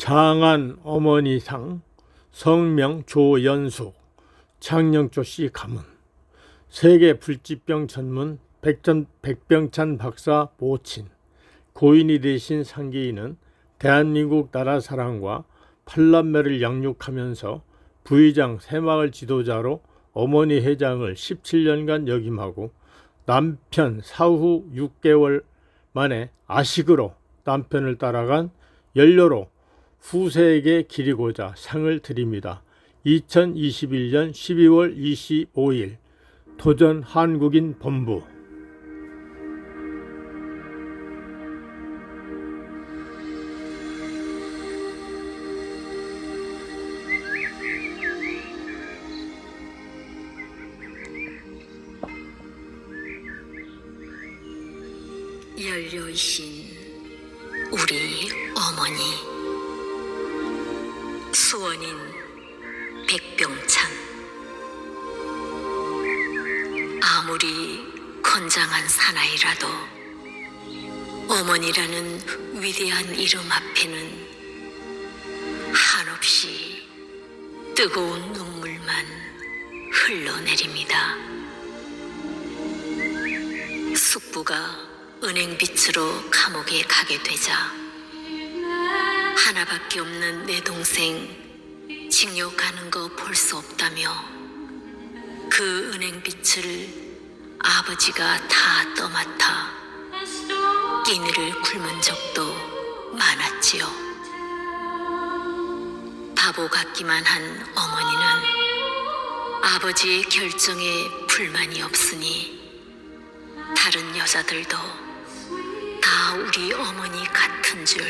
장안 어머니상 성명 조연숙 창녕초시 가문 세계 불치병 전문 백병찬 박사 모친 고인이 되신 상계인은 대한민국 나라 사랑과 8남매를 양육하면서 부의장 새마을 지도자로 어머니 회장을 17년간 역임하고 남편 사후 6개월 만에 아식으로 남편을 따라간 연료로 후세에게 기리고자 상을 드립니다. 2021년 12월 25일 도전 한국인 본부. 연료이신 우리 어머니 수원인 백병찬, 아무리 건장한 사나이라도 어머니라는 위대한 이름 앞에는 한없이 뜨거운 눈물만 흘러내립니다. 숙부가 은행빛으로 감옥에 가게 되자 하나밖에 없는 내 동생 징역 가는 거 볼 수 없다며 그 은행빛을 아버지가 다 떠맡아 끼니를 굶은 적도 많았지요. 바보 같기만 한 어머니는 아버지의 결정에 불만이 없으니 다른 여자들도 다 우리 어머니 같은 줄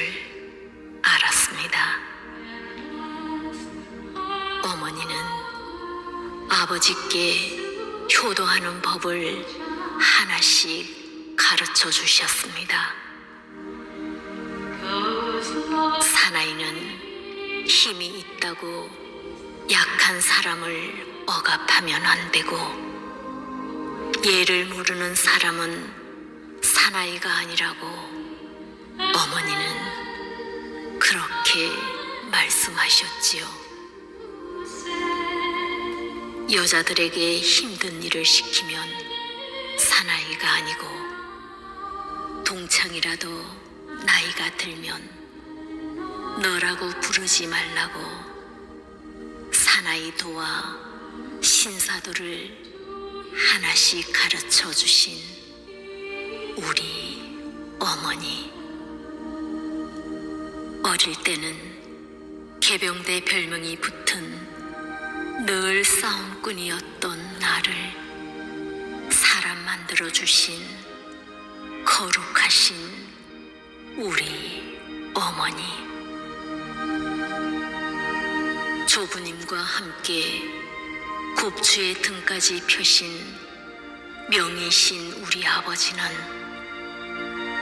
알았습니다. 어머니는 아버지께 효도하는 법을 하나씩 가르쳐 주셨습니다. 사나이는 힘이 있다고 약한 사람을 억압하면 안 되고, 예를 모르는 사람은 사나이가 아니라고 어머니는 그렇게 말씀하셨지요. 여자들에게 힘든 일을 시키면 사나이가 아니고, 동창이라도 나이가 들면 너라고 부르지 말라고 사나이 도와 신사도를 하나씩 가르쳐 주신 우리 어머니. 어릴 때는 개병대 별명이 붙은 늘 싸움꾼이었던 나를 사람 만들어 주신 거룩하신 우리 어머니. 조부님과 함께 곱추의 등까지 펴신 명의신 우리 아버지는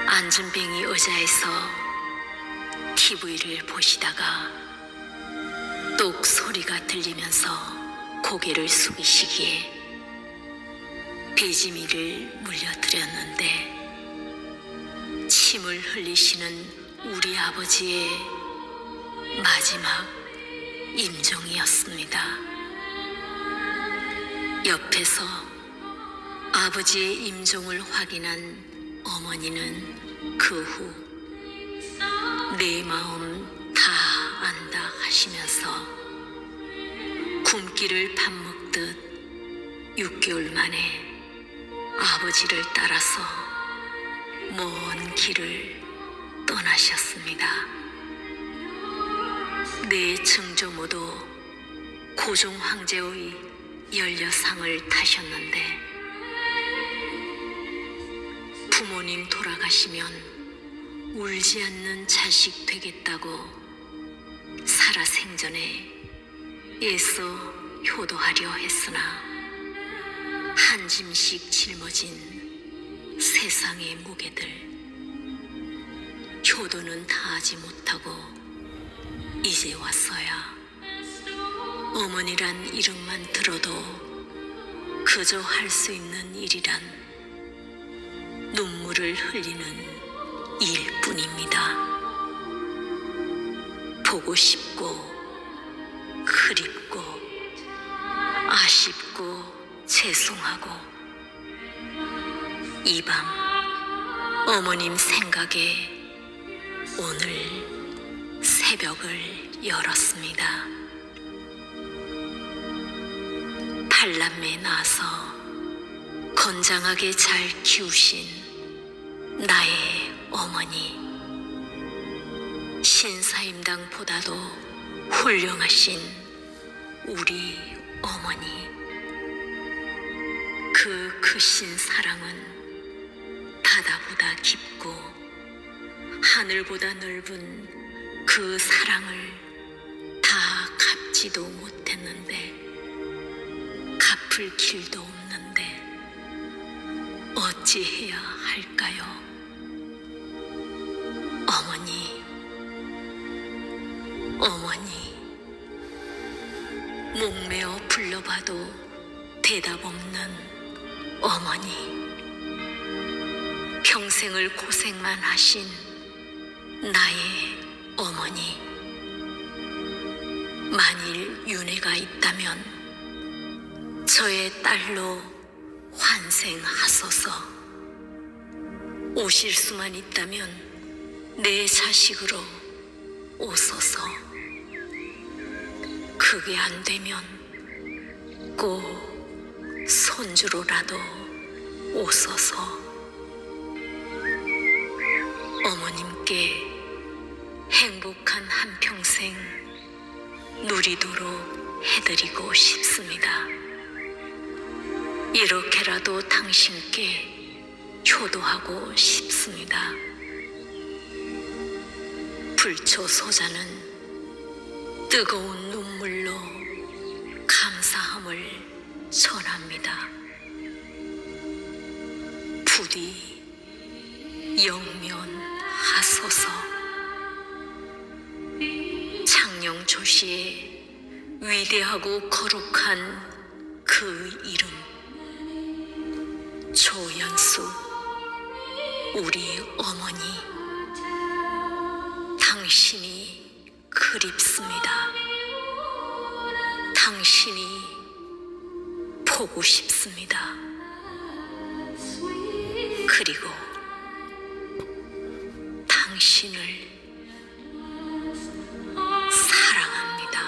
안전뱅이 의자에서 TV를 보시다가 똑 소리가 들리면서 고개를 숙이시기에 배지미를 물려드렸는데, 침을 흘리시는 우리 아버지의 마지막 임종이었습니다. 옆에서 아버지의 임종을 확인한 어머니는 그 후 내 마음 다 안다 하시면서 굶기를 밥 먹듯 6개월 만에 아버지를 따라서 먼 길을 떠나셨습니다. 내 증조모도 고종 황제의 연료상을 타셨는데, 부모님 돌아가시면 울지 않는 자식 되겠다고 살아생전에 애써 효도하려 했으나 한 짐씩 짊어진 세상의 무게들, 효도는 다 하지 못하고 이제 와서야 어머니란 이름만 들어도 그저 할 수 있는 일이란 눈물을 흘리는 일뿐입니다. 보고 싶고 그립고 아쉽고 죄송하고 이 밤 어머님 생각에 오늘 새벽을 열었습니다. 팔남매 나서 건장하게 잘 키우신 나의 어머니, 신사임당보다도 훌륭하신 우리 어머니, 그 크신 사랑은 바다보다 깊고 하늘보다 넓은 그 사랑을 다 갚지도 못했는데, 갚을 길도 없는데 어찌해야 할까요? 어머니, 어머니, 목매어 불러봐도 대답 없는 어머니, 평생을 고생만 하신 나의 어머니, 만일 윤회가 있다면 저의 딸로 환생하소서. 오실 수만 있다면 내 자식으로 오소서. 그게 안 되면 꼭 손주로라도 오소서. 어머님께 행복한 한평생 누리도록 해드리고 싶습니다. 이렇게라도 당신께 효도하고 싶습니다. 불초소자는 뜨거운 눈물로 감사함을 전합니다. 부디 영면하소서. 창녕조씨의 위대하고 거룩한 그 이름 조연수, 우리 어머니, 당신이 그립습니다. 당신이 보고 싶습니다. 그리고 당신을 사랑합니다.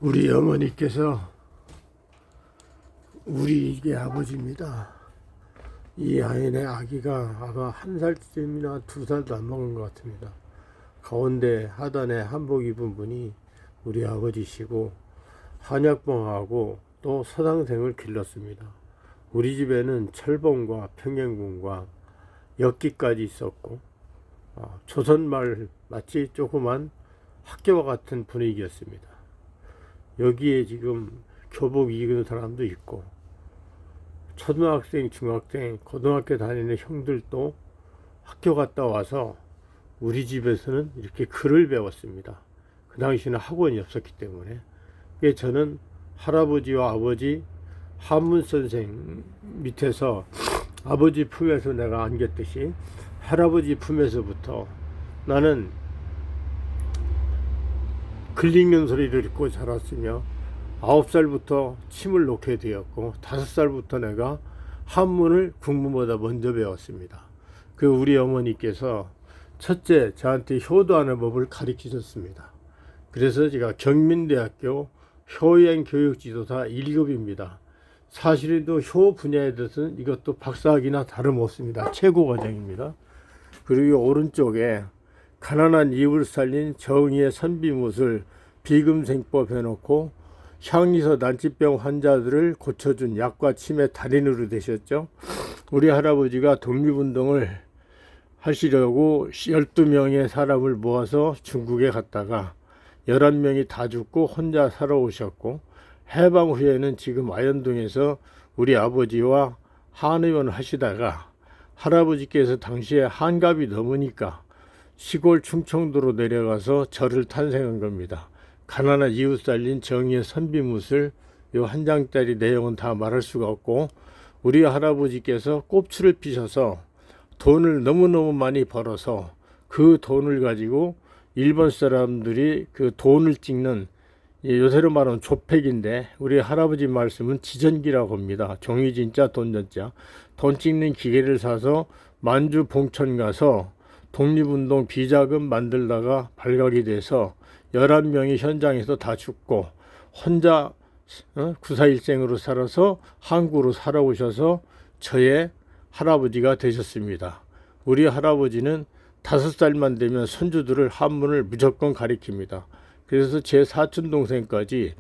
우리 어머니께서 우리 이게 아버지입니다. 이 아이네 아기가 아마 1살쯤이나 2살도 안 먹은 것 같습니다. 가운데 하단에 한복 입은 분이 우리 아버지시고, 한약봉하고 또 서당생을 길렀습니다. 우리 집에는 철봉과 평행궁과 엽기까지 있었고, 조선말 마치 조그만 학교와 같은 분위기였습니다. 여기에 지금 교복 입은 사람도 있고, 초등학생, 중학생, 고등학교 다니는 형들도 학교 갔다 와서 우리 집에서는 이렇게 글을 배웠습니다. 그 당시에는 학원이 없었기 때문에. 저는 할아버지와 아버지 한문선생 밑에서 아버지 품에서 내가 안겼듯이 할아버지 품에서부터 나는 글 읽는 소리를 듣고 자랐으며, 9살부터 침을 놓게 되었고, 5살부터 내가 한문을 국문보다 먼저 배웠습니다. 그 우리 어머니께서 첫째 저한테 효도하는 법을 가르치셨습니다. 그래서 제가 경민대학교 효행교육지도사 1급입니다. 사실은 효 분야에 대해서는 이것도 박사학위나 다름없습니다. 최고 과정입니다. 그리고 오른쪽에 가난한 이웃을 살린 정의의 선비못을 비금생법 해놓고 향리서 난치병 환자들을 고쳐준 약과 침의 달인으로 되셨죠. 우리 할아버지가 독립운동을 하시려고 12명의 사람을 모아서 중국에 갔다가 11명이 다 죽고 혼자 살아오셨고, 해방 후에는 지금 아현동에서 우리 아버지와 한의원을 하시다가 할아버지께서 당시에 한갑이 넘으니까 시골 충청도로 내려가서 절을 탄생한 겁니다. 가난한 이웃 살린 정의의 선비무술, 요 한 장짜리 내용은 다 말할 수가 없고, 우리 할아버지께서 꼽추를 피셔서 돈을 너무너무 많이 벌어서 그 돈을 가지고 일본 사람들이 그 돈을 찍는, 요새로 말하면 조팩인데 우리 할아버지 말씀은 지전기라고 합니다. 종이 진짜 돈 전자. 돈 찍는 기계를 사서 만주 봉천 가서 독립운동 비자금 만들다가 발각이 돼서 11명이 현장에서 다 죽고 혼자 구사일생으로 살아서 한국으로 살아오셔서 저의 할아버지가 되셨습니다. 우리 할아버지는 5살만 되면 손주들을 한문을 무조건 가리킵니다. 그래서 제 사촌 동생까지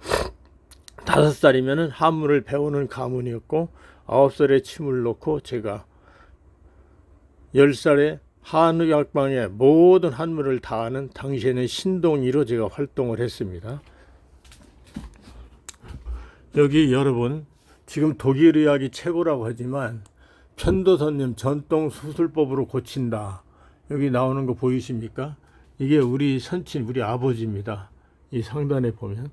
5살이면 한문을 배우는 가문이었고, 9살에 침을 놓고 제가 10살에 한의학방의 모든 한문을 다 아는, 당시에는 신동이로 제가 활동을 했습니다. 여기 여러분, 지금 독일 의학이 최고라고 하지만 편도선염 전통 수술법으로 고친다, 여기 나오는 거 보이십니까? 이게 우리 선친, 우리 아버지입니다. 이 상단에 보면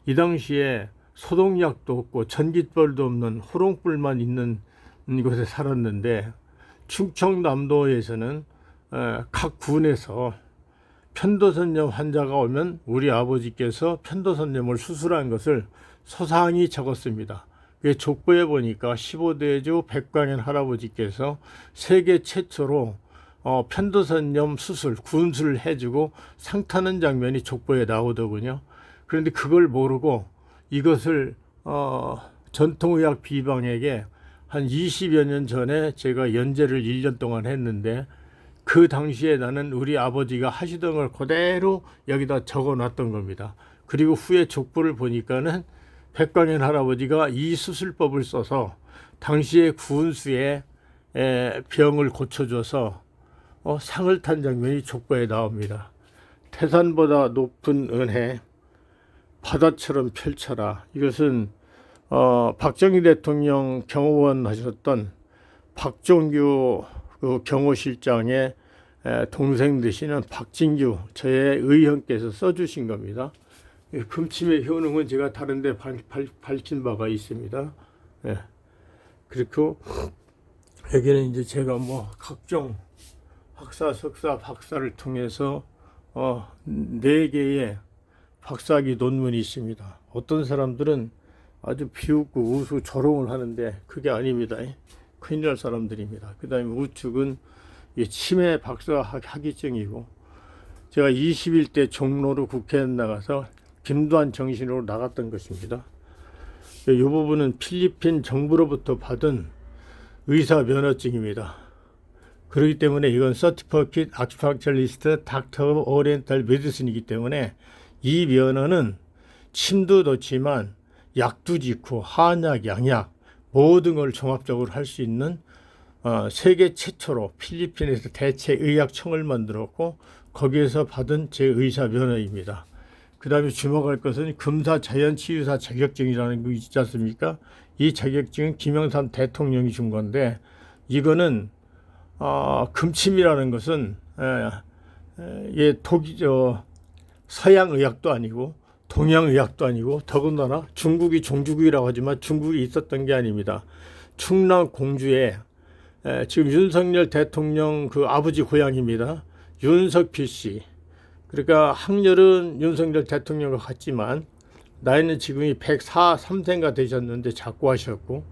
이 당시에 소독약도 없고 전깃벌도 없는 호롱불만 있는 곳에 살았는데, 충청남도에서는 각 군에서 편도선염 환자가 오면 우리 아버지께서 편도선염을 수술한 것을 서상히 적었습니다. 족보에 보니까 15대주 백광현 할아버지께서 세계 최초로 편도선염 수술, 군수를 해주고 상 타는 장면이 족보에 나오더군요. 그런데 그걸 모르고 이것을 전통의학 비방에게 한 20여 년 전에 제가 연재를 1년 동안 했는데, 그 당시에 나는 우리 아버지가 하시던 걸 그대로 여기다 적어 놨던 겁니다. 그리고 후에 족보를 보니까는 백광현 할아버지가 이 수술법을 써서 당시에 구운수의 병을 고쳐줘서 상을 탄 장면이 족보에 나옵니다. 태산보다 높은 은혜 바다처럼 펼쳐라. 이것은 박정희 대통령 경호원 하셨던 박종규 그 경호실장의 동생 되시는 박진규 저의 의형께서 써주신 겁니다. 금침의 효능은 제가 다른 데 밝힌 바가 있습니다. 그리고 여기는 이제 제가 뭐 각종 학사, 석사, 박사를 통해서 4개의 박사학위 논문이 있습니다. 어떤 사람들은 아주 비웃고 우수 조롱을 하는데 그게 아닙니다. 큰일 날 사람들입니다. 그 다음에 우측은 치매 박사 학위증이고, 제가 21대 종로로 국회에 나가서 김도한 정신으로 나갔던 것입니다. 이 부분은 필리핀 정부로부터 받은 의사 면허증입니다. 그렇기 때문에 이건 Certificate Acupuncturist Doctor of Oriental Medicine이기 때문에 이 면허는 침도 좋지만 약도 좋고 한약, 양약 모든 걸 종합적으로 할 수 있는 세계 최초로 필리핀에서 대체의학청을 만들었고, 거기에서 받은 제 의사 면허입니다. 그 다음에 주목할 것은 금사자연치유사 자격증이라는 거 있지 않습니까? 이 자격증은 김영삼 대통령이 준 건데, 이거는 금침이라는 것은 서양 의학도 아니고 동양 의학도 아니고, 더군다나 중국이 종주국이라고 하지만 중국이 있었던 게 아닙니다. 충남 공주에 지금 윤석열 대통령 그 아버지 고향입니다. 윤석필 씨. 그러니까 학렬은 윤석열 대통령과 같지만 나이는 지금이 103세가 되셨는데 자꾸 하셨고,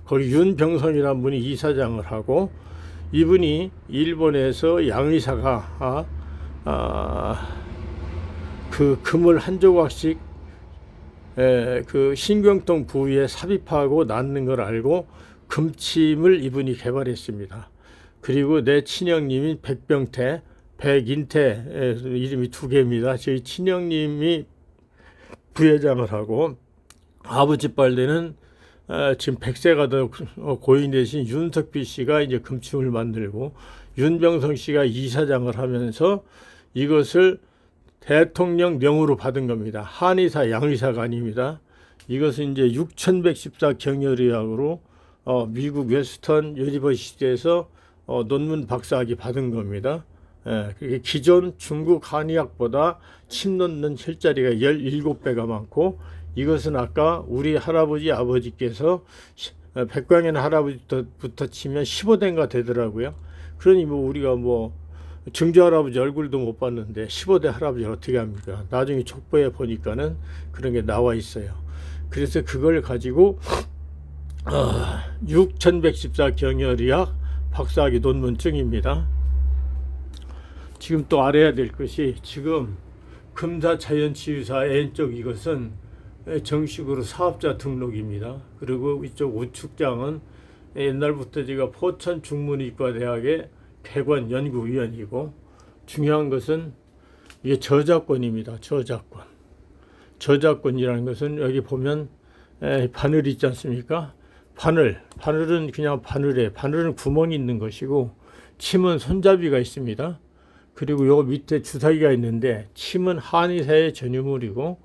거기 윤병선이라는 분이 이사장을 하고, 이분이 일본에서 양의사가 그 금을 한 조각씩 그 신경통 부위에 삽입하고 낳는 걸 알고 금침을 이분이 개발했습니다. 그리고 내 친형님인 백병태, 백인태, 이름이 2개입니다. 저희 친형님이 부회장을 하고, 아버지 빨대는 지금 100세가 더 고인 되신 윤석필 씨가 이제 금침을 만들고, 윤병성 씨가 이사장을 하면서 이것을 대통령 명으로 받은 겁니다. 한의사, 양의사가 아닙니다. 이것은 이제 6114 경혈의학으로 미국 웨스턴 유니버시티에서 논문 박사학위 받은 겁니다. 그게 기존 중국 한의학보다 침 놓는 혈자리가 17배가 많고, 이것은 아까 우리 할아버지 아버지께서 백광현 할아버지부터 치면 15대인가 되더라고요. 그러니 뭐 우리가 뭐 증조 할아버지 얼굴도 못 봤는데 15대 할아버지 어떻게 합니까? 나중에 족보에 보니까는 그런 게 나와 있어요. 그래서 그걸 가지고 6114 경혈의학 박사학위 논문증입니다. 지금 또 알아야 될 것이, 지금 금사자연치유사 N쪽 이것은 정식으로 사업자 등록입니다. 그리고 이쪽 우측장은 옛날부터 제가 포천 중문의과대학의 폐관 연구위원이고, 중요한 것은 이게 저작권입니다. 저작권. 저작권이라는 것은 여기 보면 바늘 있지 않습니까? 바늘은 그냥 바늘은 구멍이 있는 것이고, 침은 손잡이가 있습니다. 그리고 요 밑에 주사기가 있는데, 침은 한의사의 전유물이고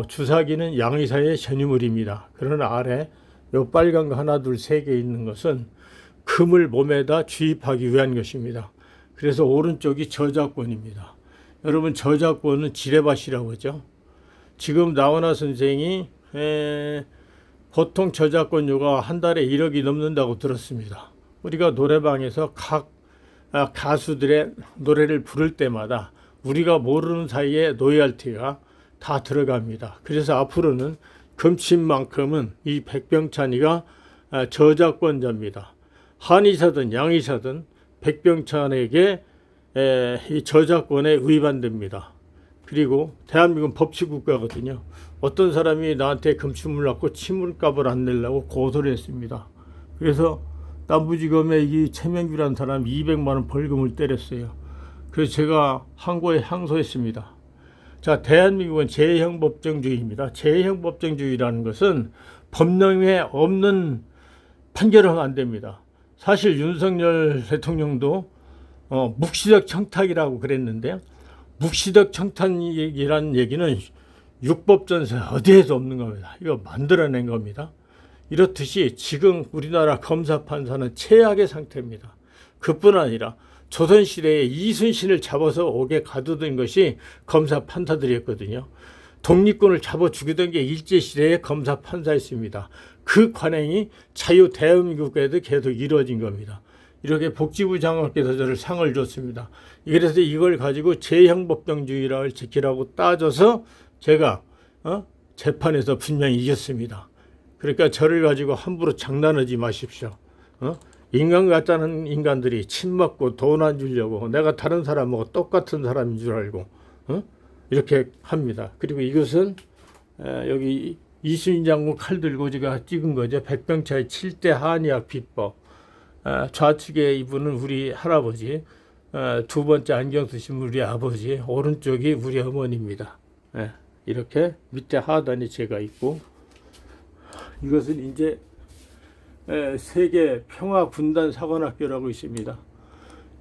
주사기는 양의사의 전유물입니다. 그러나 아래 요 빨간 거 하나 둘 세 개 있는 것은 금을 몸에다 주입하기 위한 것입니다. 그래서 오른쪽이 저작권입니다. 여러분, 저작권은 지뢰밭이라고 하죠. 지금 나훈아 선생이 보통 저작권료가 한 달에 1억이 넘는다고 들었습니다. 우리가 노래방에서 각 가수들의 노래를 부를 때마다 우리가 모르는 사이에 로열티가 다 들어갑니다. 그래서 앞으로는 금침만큼은 이 백병찬이가 저작권자입니다. 한의사든 양의사든 백병찬에게 이 저작권에 위반됩니다. 그리고 대한민국은 법치국가거든요. 어떤 사람이 나한테 금침을 놨고 침물값을 안 내려고 고소를 했습니다. 그래서 남부지검에 이 최명규라는 사람이 200만 원 벌금을 때렸어요. 그래서 제가 항고에 항소했습니다. 자, 대한민국은 제형법정주의입니다. 제형법정주의라는 것은 법령에 없는 판결을 하면 안 됩니다. 사실 윤석열 대통령도 묵시적 청탁이라고 그랬는데, 묵시적 청탁이라는 얘기는 육법전세 어디에도 없는 겁니다. 이거 만들어낸 겁니다. 이렇듯이 지금 우리나라 검사 판사는 최악의 상태입니다. 그뿐 아니라 조선시대에 이순신을 잡아서 옥에 가두던 것이 검사 판사들이었거든요. 독립군을 잡아 죽이던 게 일제시대의 검사 판사였습니다. 그 관행이 자유 대한민국에도 계속 이루어진 겁니다. 이렇게 복지부 장관께서 저를 상을 줬습니다. 그래서 이걸 가지고 제형법정주의를 지키라고 따져서 제가 재판에서 분명히 이겼습니다. 그러니까 저를 가지고 함부로 장난하지 마십시오. 인간 같다는 인간들이 침 맞고 돈 안 주려고 내가 다른 사람하고 똑같은 사람인 줄 알고 이렇게 합니다. 그리고 이것은 여기 이순신 장군 칼 들고 제가 찍은 거죠. 백병차의 7대 한의학 비법. 좌측에 이분은 우리 할아버지, 두 번째 안경 쓰신 우리 아버지, 오른쪽이 우리 어머니입니다. 이렇게 밑에 하단이 제가 있고, 이것은 이제 세계 평화군단 사관학교라고 있습니다.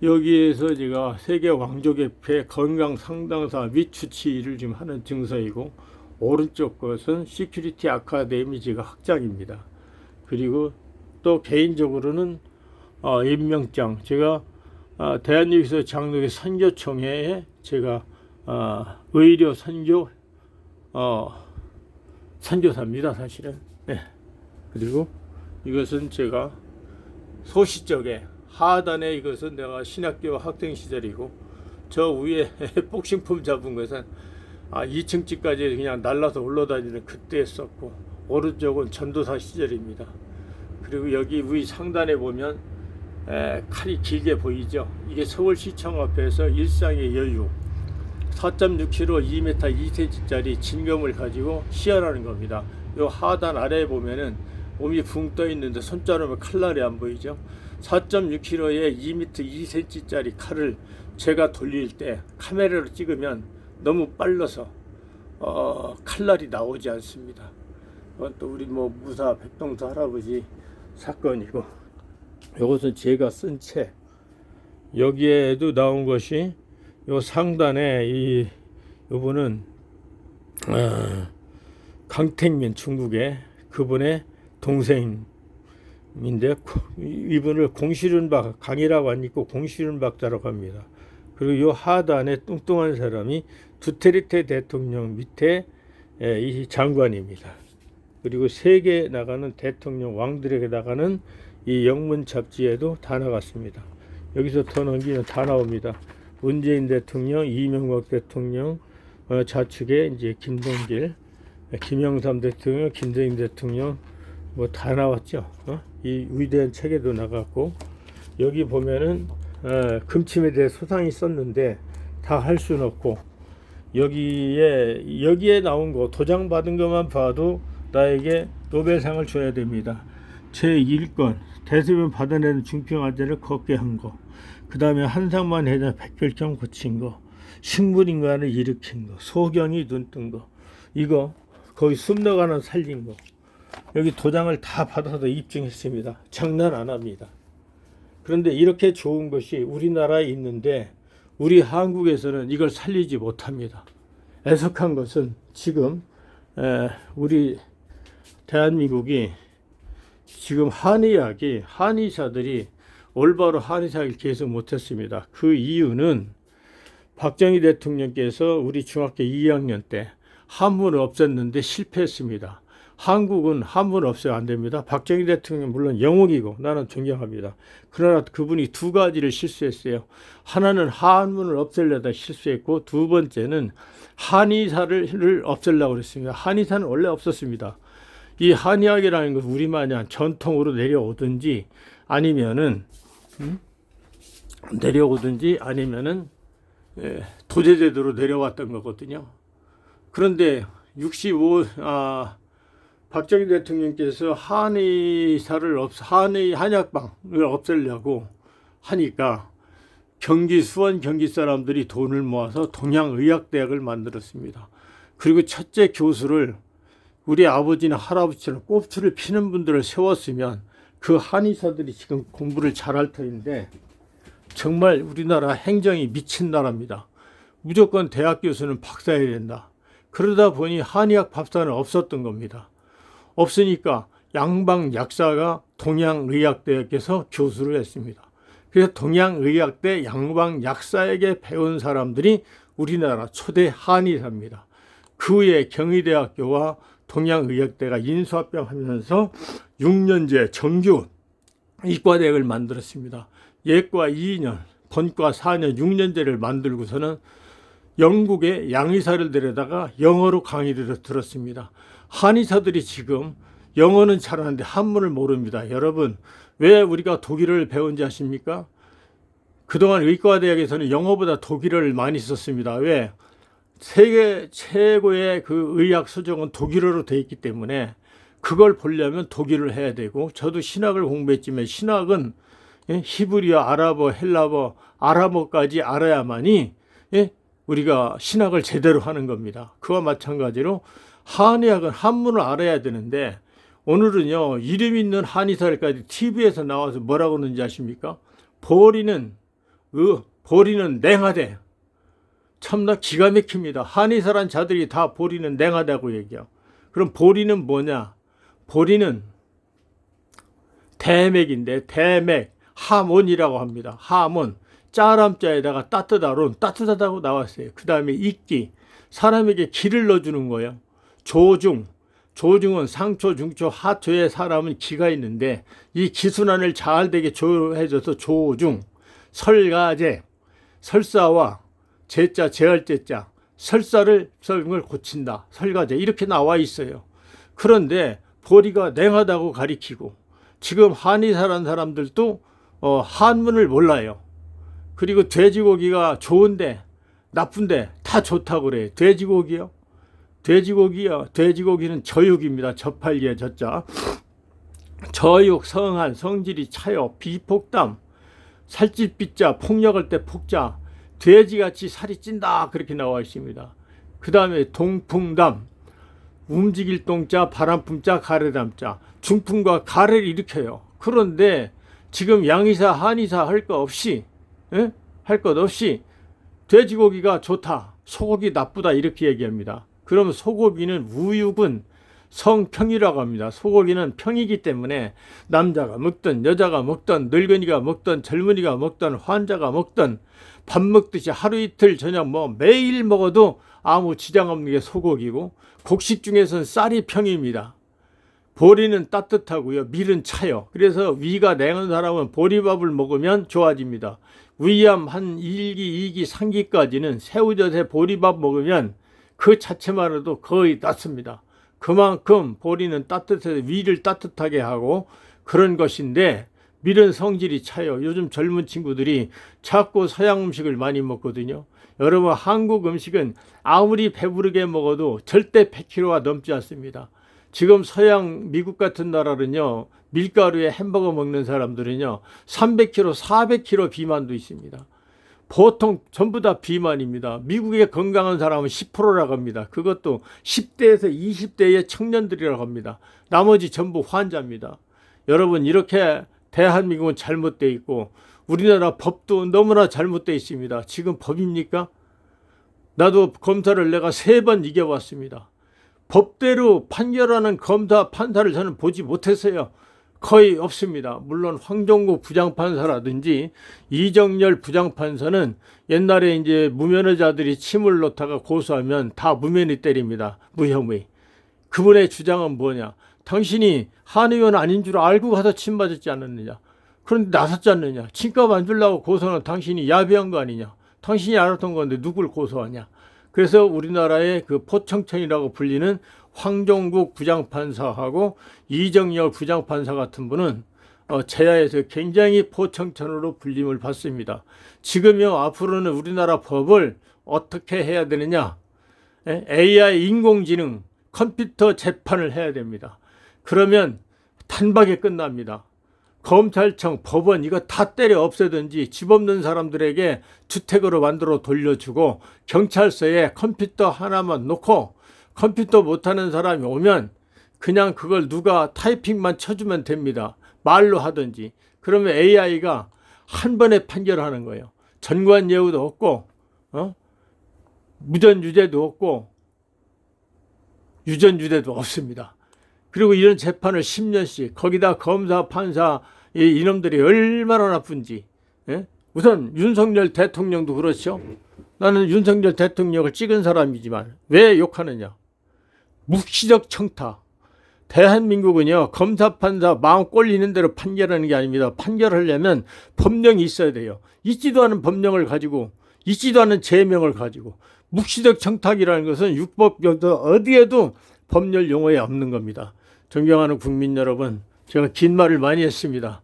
여기에서 제가 세계 왕족협회 건강 상담사 및 주치의를 지금 하는 증서이고, 오른쪽 것은 시큐리티 아카데미 제가 학장입니다. 그리고 또 개인적으로는 임명장, 제가 대한유기서 장로교 선교총회에 제가 의료 선교 선교사입니다, 사실은. 그리고 이것은 제가 소시적에 하단에 이것은 내가 신학교 학생 시절이고, 저 위에 복싱품 잡은 것은 2층 집까지 그냥 날라서 올라다니는 그때 했었고, 오른쪽은 전도사 시절입니다. 그리고 여기 위 상단에 보면 칼이 길게 보이죠. 이게 서울시청 앞에서 일상의 여유 4.6kg 2m 2cm짜리 진검을 가지고 시연하는 겁니다. 요 하단 아래에 보면은 몸이 붕 떠 있는데 손자루면 칼날이 안 보이죠. 4.6kg의 2m 2cm짜리 칼을 제가 돌릴 때 카메라로 찍으면 너무 빨라서 칼날이 나오지 않습니다. 그건 또 우리 무사 백동수 할아버지 사건이고, 이것은 제가 쓴 책. 여기에도 나온 것이 요 상단에 이분은 강택민, 중국의 그분의 동생인데, 이분을 공시륜박, 강이라고 안 읽고 공시륜박자라고 합니다. 그리고 요 하단에 뚱뚱한 사람이 두테르테 대통령 밑에 이 장관입니다. 그리고 세계 나가는 대통령 왕들에게 나가는 이 영문 잡지에도 다 나갔습니다. 여기서 더 넘기면 다 나옵니다. 문재인 대통령, 이명박 대통령, 좌측에 이제 김동길, 김영삼 대통령, 김대중 대통령 뭐 다 나왔죠. 이 위대한 책에도 나갔고, 여기 보면은 금침에 대해 소상히 썼는데 다 할 수는 없고, 여기에 나온 거 도장 받은 것만 봐도 나에게 노벨상을 줘야 됩니다. 제1권 대소변 받아내는 중증 환자를 걷게 한 거, 그 다음에 한상만 해자 백혈병 고친 거, 식물인간을 일으킨 거, 소경이 눈 뜬 거, 이거 거기 숨나가는 살린 거, 여기 도장을 다 받아서 입증했습니다. 장난 안 합니다. 그런데 이렇게 좋은 것이 우리나라에 있는데 우리 한국에서는 이걸 살리지 못합니다. 애석한 것은 지금 우리 대한민국이 지금 한의사들이 올바로 한의사를 계속 못했습니다. 그 이유는 박정희 대통령께서 우리 중학교 2학년 때 한문을 없앴는데 실패했습니다. 한국은 한문을 없애면 안 됩니다. 박정희 대통령 물론 영웅이고 나는 존경합니다. 그러나 그분이 두 가지를 실수했어요. 하나는 한문을 없애려다 실수했고, 두 번째는 한의사를 없애려고 그랬습니다. 한의사는 원래 없었습니다. 이 한의학이라는 것은 우리마냥 전통으로 내려오든지 아니면은 도제제도로 내려왔던 거거든요. 그런데 박정희 대통령께서 한약방을 없애려고 하니까 수원 경기 사람들이 돈을 모아서 동양의학대학을 만들었습니다. 그리고 첫째 교수를 우리 아버지나 할아버지처럼 꼽추를 피는 분들을 세웠으면 그 한의사들이 지금 공부를 잘할 터인데, 정말 우리나라 행정이 미친 나라입니다. 무조건 대학 교수는 박사해야 된다. 그러다 보니 한의학 박사는 없었던 겁니다. 없으니까 양방 약사가 동양의학대학에서 교수를 했습니다. 그래서 동양의학대 양방 약사에게 배운 사람들이 우리나라 초대 한의사입니다. 그 후에 경희대학교와 동양의학대가 인수합병하면서 6년제 정규 이과대학을 만들었습니다. 예과 2년, 본과 4년, 6년제를 만들고서는 영국에 양의사를 데려다가 영어로 강의를 들었습니다. 한의사들이 지금 영어는 잘하는데 한문을 모릅니다. 여러분, 왜 우리가 독일어를 배운지 아십니까? 그동안 의과대학에서는 영어보다 독일어를 많이 썼습니다. 왜? 세계 최고의 그 의학 수종은 독일어로 되어 있기 때문에 그걸 보려면 독일을 해야 되고, 저도 신학을 공부했지만 신학은 히브리어, 아랍어, 헬라어, 아람어까지 알아야만이 우리가 신학을 제대로 하는 겁니다. 그와 마찬가지로 한의학은 한문을 알아야 되는데, 오늘은요 이름 있는 한의사들까지 TV에서 나와서 뭐라고 하는지 아십니까? 보리는 냉하대. 참나 기가 막힙니다. 한의사란 자들이 다 보리는 냉하다고 얘기해요. 그럼 보리는 뭐냐? 보리는 대맥인데, 대맥 하몬이라고 합니다. 하몬 짜람자에다가 따뜻하다고 나왔어요. 그 다음에 익기, 사람에게 기를 넣어주는 거예요. 조중은 상초, 중초, 하초에 사람은 기가 있는데 이 기순환을 잘 되게 조여줘서 조중. 설가제, 설사와 제자, 제할제자, 설사를 고친다. 설가제, 이렇게 나와 있어요. 그런데 보리가 냉하다고 가리키고, 지금 한의사라는 사람들도 한문을 몰라요. 그리고 돼지고기가 좋은데 나쁜데 다 좋다고 그래요. 돼지고기요? 돼지고기는 저육입니다. 저팔기의 저자. 저육, 성한, 성질이 차요, 비폭담, 살찔비자, 폭력할 때 폭자, 돼지같이 살이 찐다, 그렇게 나와 있습니다. 그 다음에 동풍담, 움직일 동자, 바람품자, 가래담자, 중풍과 가래를 일으켜요. 그런데 지금 양의사, 한의사 할 것 없이 돼지고기가 좋다, 소고기 나쁘다, 이렇게 얘기합니다. 그러면 소고기는 우육은 성평이라고 합니다. 소고기는 평이기 때문에 남자가 먹든 여자가 먹든 늙은이가 먹든 젊은이가 먹든 환자가 먹든 밥 먹듯이 하루 이틀 저녁 뭐 매일 먹어도 아무 지장 없는 게 소고기고, 곡식 중에서는 쌀이 평입니다. 보리는 따뜻하고요, 밀은 차요. 그래서 위가 냉한 사람은 보리밥을 먹으면 좋아집니다. 위암 한 1기, 2기, 3기까지는 새우젓에 보리밥 먹으면 그 자체만으로도 거의 낫습니다. 그만큼 보리는 따뜻해서 위를 따뜻하게 하고 그런 것인데, 밀은 성질이 차요. 요즘 젊은 친구들이 자꾸 서양 음식을 많이 먹거든요. 여러분, 한국 음식은 아무리 배부르게 먹어도 절대 100kg가 넘지 않습니다. 지금 서양 미국 같은 나라는요, 밀가루에 햄버거 먹는 사람들은요 300kg, 400kg 비만도 있습니다. 보통 전부 다 비만입니다. 미국의 건강한 사람은 10%라고 합니다. 그것도 10대에서 20대의 청년들이라고 합니다. 나머지 전부 환자입니다. 여러분, 이렇게 대한민국은 잘못되어 있고 우리나라 법도 너무나 잘못되어 있습니다. 지금 법입니까? 나도 검사를 내가 3번 이겨봤습니다. 법대로 판결하는 검사, 판사를 저는 보지 못했어요. 거의 없습니다. 물론 황종국 부장판사라든지 이정열 부장판사는 옛날에 이제 무면허자들이 침을 놓다가 고소하면 다 무면허 때립니다. 무혐의. 그분의 주장은 뭐냐? 당신이 한의원 아닌 줄 알고 가서 침 맞았지 않았느냐? 그런데 나섰지 않느냐? 침값 안 주려고 고소하는 당신이 야비한 거 아니냐? 당신이 알았던 건데 누굴 고소하냐? 그래서 우리나라의 그 포청천이라고 불리는 황종국 부장판사하고 이정열 부장판사 같은 분은 제야에서 굉장히 포청천으로 불림을 받습니다. 지금요, 앞으로는 우리나라 법을 어떻게 해야 되느냐? AI 인공지능 컴퓨터 재판을 해야 됩니다. 그러면 단박에 끝납니다. 검찰청, 법원 이거 다 때려 없애든지 집 없는 사람들에게 주택으로 만들어 돌려주고 경찰서에 컴퓨터 하나만 놓고 컴퓨터 못하는 사람이 오면 그냥 그걸 누가 타이핑만 쳐주면 됩니다. 말로 하든지. 그러면 AI가 한 번에 판결하는 거예요. 전관예우도 없고 무전유죄도 없고 유전유죄도 없습니다. 그리고 이런 재판을 10년씩, 거기다 검사, 판사, 이놈들이 얼마나 나쁜지. 우선 윤석열 대통령도 그렇죠. 나는 윤석열 대통령을 찍은 사람이지만 왜 욕하느냐? 묵시적 청탁. 대한민국은요, 검사, 판사 마음 꼴리는 대로 판결하는 게 아닙니다. 판결하려면 법령이 있어야 돼요. 있지도 않은 법령을 가지고, 있지도 않은 제명을 가지고. 묵시적 청탁이라는 것은 육법에도 어디에도 법률 용어에 없는 겁니다. 존경하는 국민 여러분, 제가 긴 말을 많이 했습니다.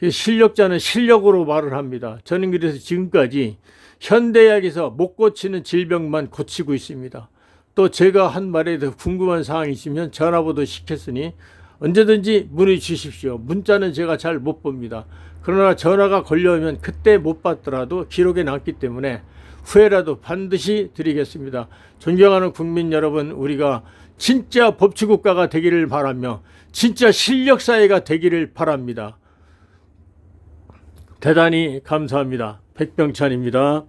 실력자는 실력으로 말을 합니다. 저는 그래서 지금까지 현대약에서 못 고치는 질병만 고치고 있습니다. 또 제가 한 말에 대해서 궁금한 사항이 있으면 전화번호 시켰으니 언제든지 문의 주십시오. 문자는 제가 잘 못 봅니다. 그러나 전화가 걸려오면 그때 못 받더라도 기록에 남기 때문에 후회라도 반드시 드리겠습니다. 존경하는 국민 여러분, 우리가 진짜 법치국가가 되기를 바라며 진짜 실력사회가 되기를 바랍니다. 대단히 감사합니다. 백병찬입니다.